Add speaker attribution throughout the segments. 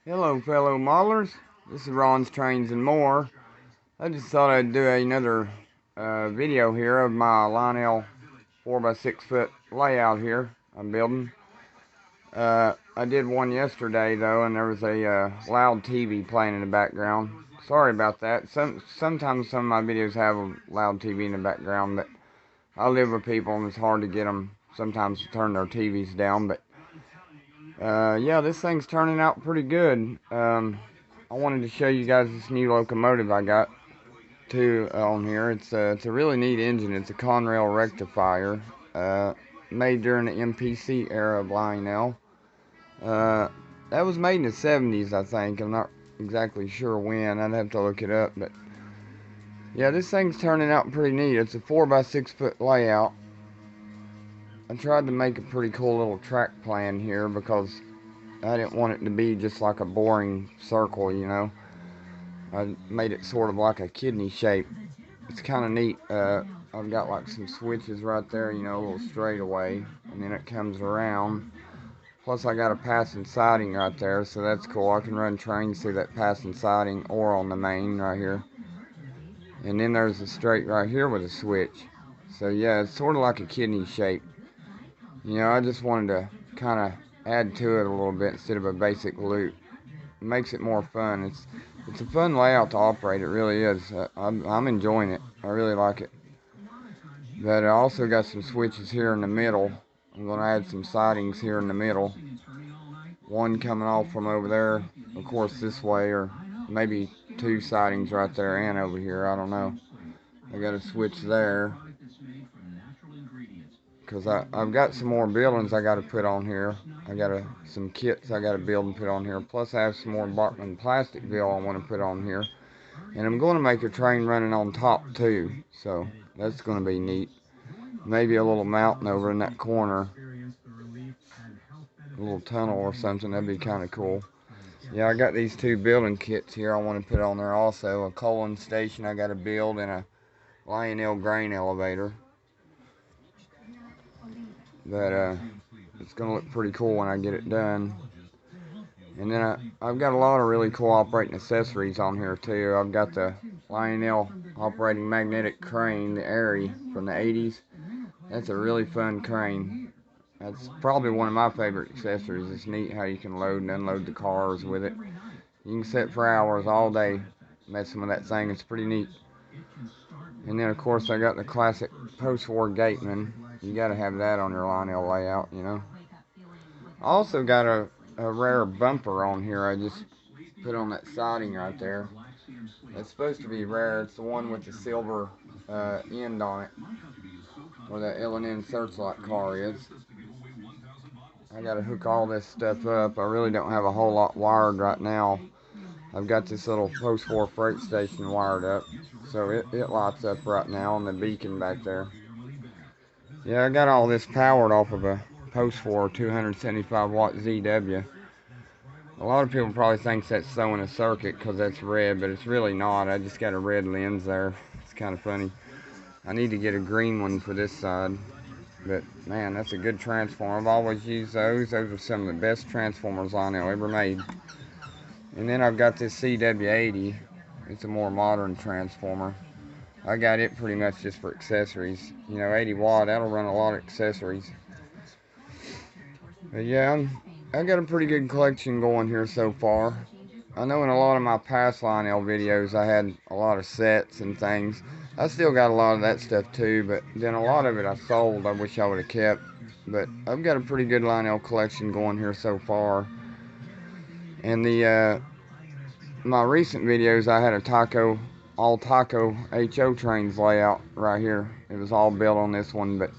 Speaker 1: Hello fellow modelers, this is Ron's Trains and More. I just thought I'd do another video here of my LIONEL 4x6 foot layout here I'm building. I did one yesterday though, and there was a loud TV playing in the background. Sorry about that. Sometimes some of my videos have a loud TV in the background, but I live with people and it's hard to get them sometimes to turn their TVs down, but yeah, this thing's turning out pretty good. I wanted to show you guys this new locomotive I got too on here. It's a really neat engine. It's a Conrail rectifier, made during the MPC era of Lionel. That was made in the 70s, I think. I'm not exactly sure when. I'd have to look it up, but yeah, this thing's turning out pretty neat. It's a 4x6 foot layout. I tried to make a pretty cool little track plan here because I didn't want it to be just like a boring circle, you know. I made it sort of like a kidney shape. It's kind of neat. I've got like some switches right there, you know, a little straightaway, and then it comes around. Plus I got a passing siding right there, so that's cool. I can run trains through that passing siding or on the main right here. And then there's a straight right here with a switch. So yeah, it's sort of like a kidney shape. You know, I just wanted to kind of add to it a little bit instead of a basic loop. It makes it more fun. It's a fun layout to operate. It really is. I'm enjoying it. I really like it. But I also got some switches here in the middle. I'm going to add some sidings here in the middle. One coming off from over there, of course this way, or maybe two sidings right there and over here. I don't know. I got a switch there because I've got some more buildings I got to put on here. I got some kits I got to build and put on here. Plus I have some more Bartman Plasticville I want to put on here. And I'm going to make a train running on top too. So that's going to be neat. Maybe a little mountain over in that corner. A little tunnel or something. That'd be kind of cool. Yeah, I got these two building kits here I want to put on there also. A coaling station I got to build and a Lionel grain elevator. But it's going to look pretty cool when I get it done. And then I've got a lot of really cool operating accessories on here too. I've got the Lionel operating magnetic crane, the Airy from the 80s. That's a really fun crane. That's probably one of my favorite accessories. It's neat how you can load and unload the cars with it. You can sit for hours all day messing with that thing. It's pretty neat. And then of course I got the classic post-war gateman. You got to have that on your Lionel layout, you know. I also got a rare bumper on here I just put on that siding right there. It's supposed to be rare. It's the one with the silver end on it, where that L&N Searchlight car is. I gotta hook all this stuff up. I really don't have a whole lot wired right now. I've got this little post-war freight station wired up, so it lights up right now on the beacon back there. Yeah, I got all this powered off of a post-war 275 watt ZW. A lot of people probably think that's sewing a circuit because that's red, but it's really not. I just got a red lens there. It's kind of funny. I need to get a green one for this side. But man, that's a good transformer. I've always used those. Those are some of the best transformers I know ever made. And then I've got this CW80. It's a more modern transformer. I got it pretty much just for accessories. You know, 80 watt, that'll run a lot of accessories. But yeah, I got a pretty good collection going here so far. I know in a lot of my past Lionel videos I had a lot of sets and things. I still got a lot of that stuff too, but then a lot of it I sold. I wish I would have kept. But I've got a pretty good Lionel collection going here so far. And my recent videos I had a all taco HO trains layout right here. It was all built on this one, but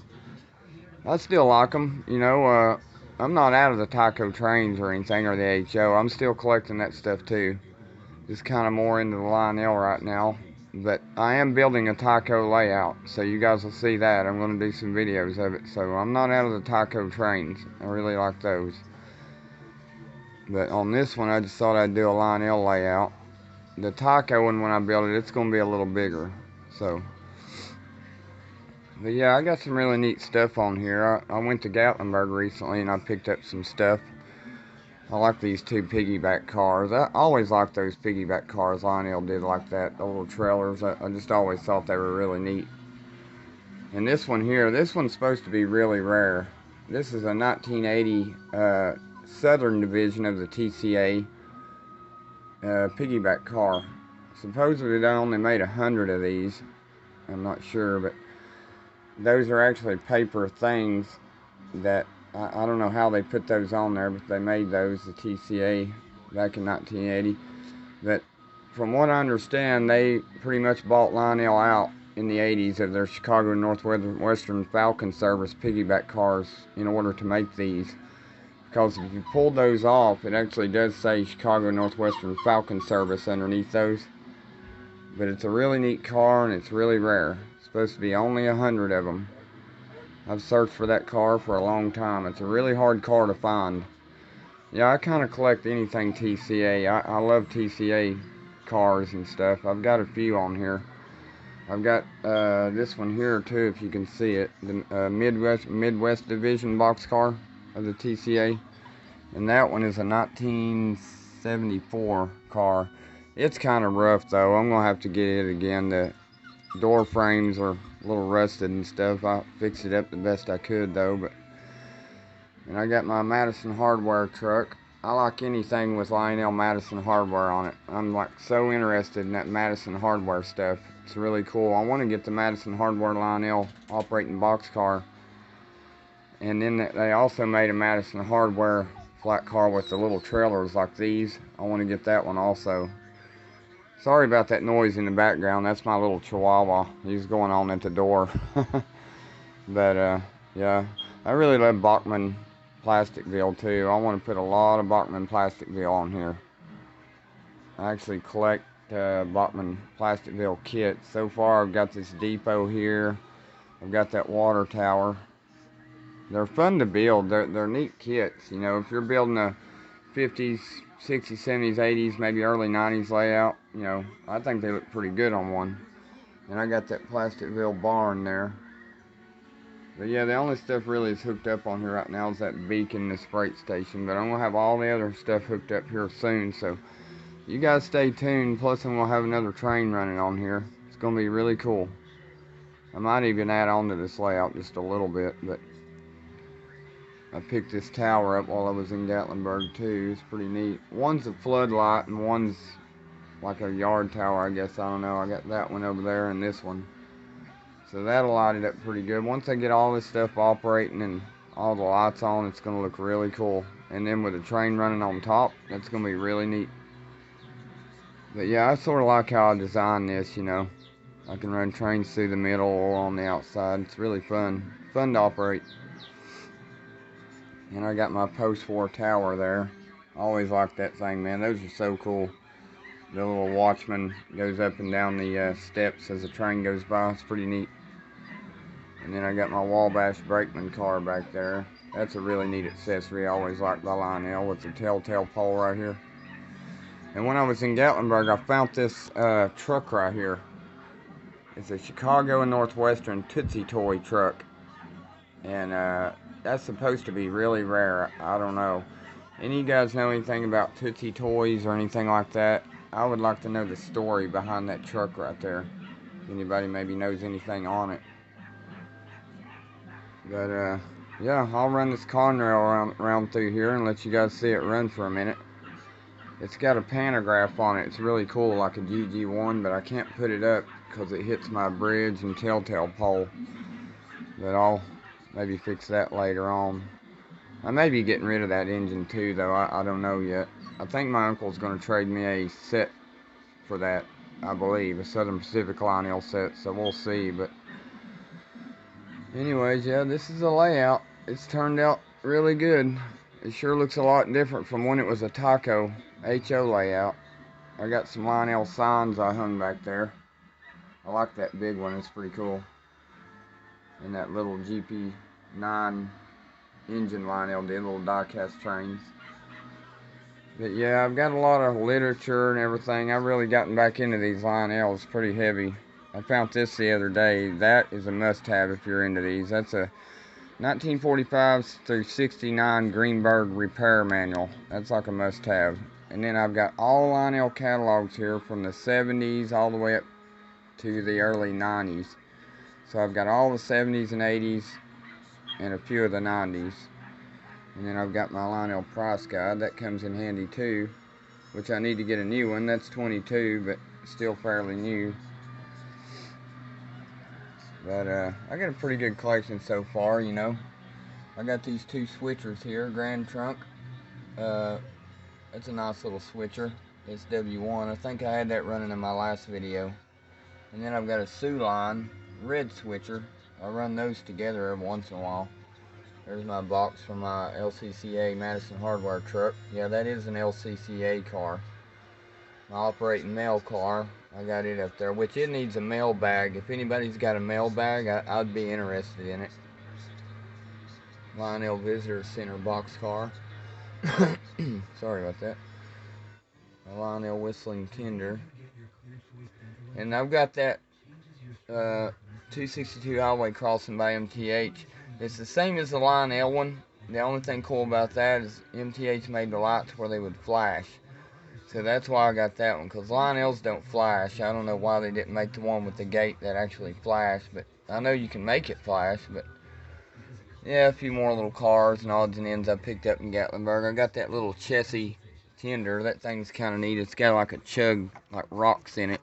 Speaker 1: I still like them. You know, I'm not out of the taco trains or anything, or the HO. I'm still collecting that stuff too. Just kind of more into the Lionel right now. But I am building a taco layout, so you guys will see that. I'm going to do some videos of it. So I'm not out of the taco trains. I really like those. But on this one, I just thought I'd do a Lionel layout. The taco one, when I build it, it's going to be a little bigger. But yeah, I got some really neat stuff on here. I went to Gatlinburg recently and I picked up some stuff. I like these two piggyback cars. I always liked those piggyback cars Lionel did like that, the little trailers. I just always thought they were really neat. And this one here, this one's supposed to be really rare. This is a 1980 Southern division of the TCA piggyback car. Supposedly they only made 100 of these. I'm not sure, but those are actually paper things that I don't know how they put those on there, but they made those, the TCA, back in 1980. But from what I understand, they pretty much bought Lionel out in the 80s of their Chicago Northwestern Falcon Service piggyback cars in order to make these. Because if you pull those off, it actually does say Chicago Northwestern Falcon Service underneath those. But it's a really neat car and it's really rare. It's supposed to be only 100 of them. I've searched for that car for a long time. It's a really hard car to find. Yeah, I kind of collect anything TCA. I love TCA cars and stuff. I've got a few on here. I've got this one here too, if you can see it. The Midwest Division boxcar of the TCA. And that one is a 1974 car. It's kind of rough though. I'm going to have to get it again. The door frames are a little rusted and stuff. I fixed it up the best I could though. And I got my Madison Hardware truck. I like anything with Lionel Madison Hardware on it. I'm like so interested in that Madison Hardware stuff. It's really cool. I want to get the Madison Hardware Lionel operating boxcar. And then they also made a Madison Hardware flat car with the little trailers like these. I want to get that one also. Sorry about that noise in the background. That's my little Chihuahua. He's going on at the door. But yeah, I really love Bachmann Plasticville too. I want to put a lot of Bachmann Plasticville on here. I actually collect Bachmann Plasticville kits. So far I've got this depot here. I've got that water tower. They're fun to build. They're neat kits. You know, if you're building a 50s, 60s, 70s, 80s, maybe early 90s layout, you know, I think they look pretty good on one. And I got that Plasticville barn there. But yeah, the only stuff really is hooked up on here right now is that beacon and this freight station. But I'm going to have all the other stuff hooked up here soon. So you guys stay tuned. Plus I'm going to have another train running on here. It's going to be really cool. I might even add on to this layout just a little bit. But I picked this tower up while I was in Gatlinburg too. It's pretty neat. One's a floodlight and one's like a yard tower, I guess. I don't know. I got that one over there and this one. So that'll light it up pretty good. Once I get all this stuff operating and all the lights on, it's going to look really cool. And then with the train running on top, that's going to be really neat. But yeah, I sort of like how I designed this, you know. I can run trains through the middle or on the outside. It's really fun. Fun to operate. And I got my post-war tower there. I always liked that thing, man. Those are so cool. The little watchman goes up and down the steps as the train goes by. It's pretty neat. And then I got my Wabash brakeman car back there. That's a really neat accessory. I always liked the Lionel with the telltale pole right here. And when I was in Gatlinburg, I found this truck right here. It's a Chicago and Northwestern Tootsie Toy truck. And that's supposed to be really rare. I don't know. Any of you guys know anything about Tootsie Toys or anything like that? I would like to know the story behind that truck right there. If anybody maybe knows anything on it. But yeah, I'll run this conrail around through here and let you guys see it run for a minute. It's got a pantograph on it. It's really cool, like a GG1, but I can't put it up because it hits my bridge and telltale pole. But I'll maybe fix that later on. I may be getting rid of that engine too, though. I don't know yet. I think my uncle's going to trade me a set for that, I believe. A Southern Pacific Lionel set, so we'll see. But anyways, yeah, this is the layout. It's turned out really good. It sure looks a lot different from when it was a Taco HO layout. I got some Lionel signs I hung back there. I like that big one. It's pretty cool. And that little GP9 engine Lionel did, little die-cast trains. But yeah, I've got a lot of literature and everything. I've really gotten back into these Lionels pretty heavy. I found this the other day. That is a must-have if you're into these. That's a 1945s through 69 Greenberg repair manual. That's like a must-have. And then I've got all Lionel catalogs here from the 70s all the way up to the early 90s. So I've got all the 70s and 80s and a few of the 90s. And then I've got my Lionel price guide. That comes in handy too, which I need to get a new one. That's 22, but still fairly new. But I got a pretty good collection so far, you know. I got these two switchers here, Grand Trunk. That's a nice little switcher. It's W1. I think I had that running in my last video. And then I've got a Sioux Line red switcher. I run those together every once in a while. There's my box from my LCCA Madison hardware truck. Yeah, that is an LCCA car. My operating mail car, I got it up there, which it needs a mail bag. If anybody's got a mail bag, I'd be interested in it. Lionel Visitor Center box car. Sorry about that. A Lionel Whistling Tender. And I've got that 262 highway crossing by MTH. It's the same as the Lionel one. The only thing cool about that is MTH made the lights where they would flash. So that's why I got that one, because Lionels don't flash. I don't know why they didn't make the one with the gate that actually flashed, but I know you can make it flash. But yeah, a few more little cars and odds and ends I picked up in Gatlinburg. I got that little Chessie Tender. That thing's kind of neat. It's got like a chug, like rocks in it.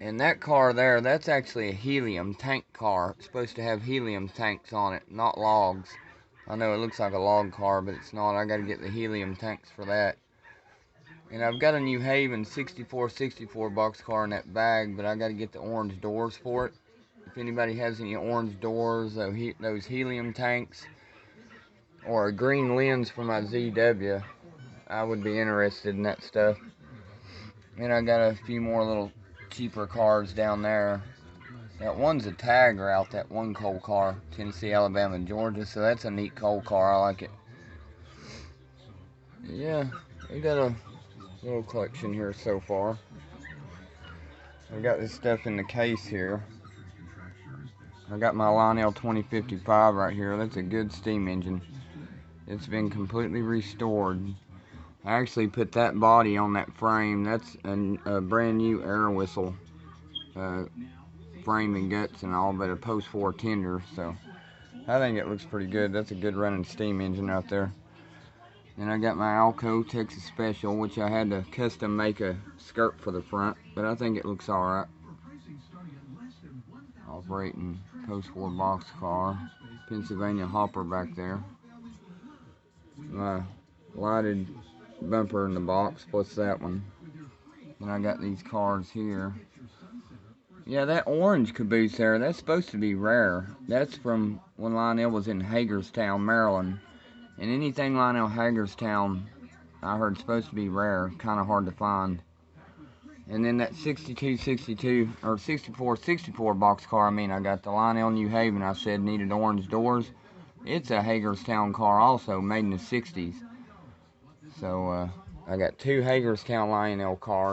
Speaker 1: And that car there, that's actually a helium tank car. It's supposed to have helium tanks on it, not logs. I know it looks like a log car, but it's not. I got to get the helium tanks for that. And I've got a New Haven 6464 box car in that bag, but I got to get the orange doors for it. If anybody has any orange doors, those helium tanks, or a green lens for my ZW, I would be interested in that stuff. And I got a few more little cheaper cars down there. That one's a tag route, that one coal car, Tennessee, Alabama, Georgia, so that's a neat coal car. I like it. Yeah, we got a little collection here so far. I got this stuff in the case here. I got my Lionel 2055 right here. That's a good steam engine. It's been completely restored. I actually put that body on that frame. That's a brand new air whistle frame and guts and all, but a post-war tender. So I think it looks pretty good. That's a good running steam engine out there. Then I got my Alco Texas Special, which I had to custom make a skirt for the front, but I think it looks alright. Operating post-war box car. Pennsylvania hopper back there. My lighted bumper in the box, plus that one. Then I got these cars here. Yeah, that orange caboose there, that's supposed to be rare. That's from when Lionel was in Hagerstown, Maryland. And anything Lionel Hagerstown, I heard, supposed to be rare, kind of hard to find. And then that 6262 or 6464 box car, I got the Lionel New Haven. I said needed orange doors. It's a Hagerstown car also, made in the 60s. So I got two Hagerstown Lionel cars.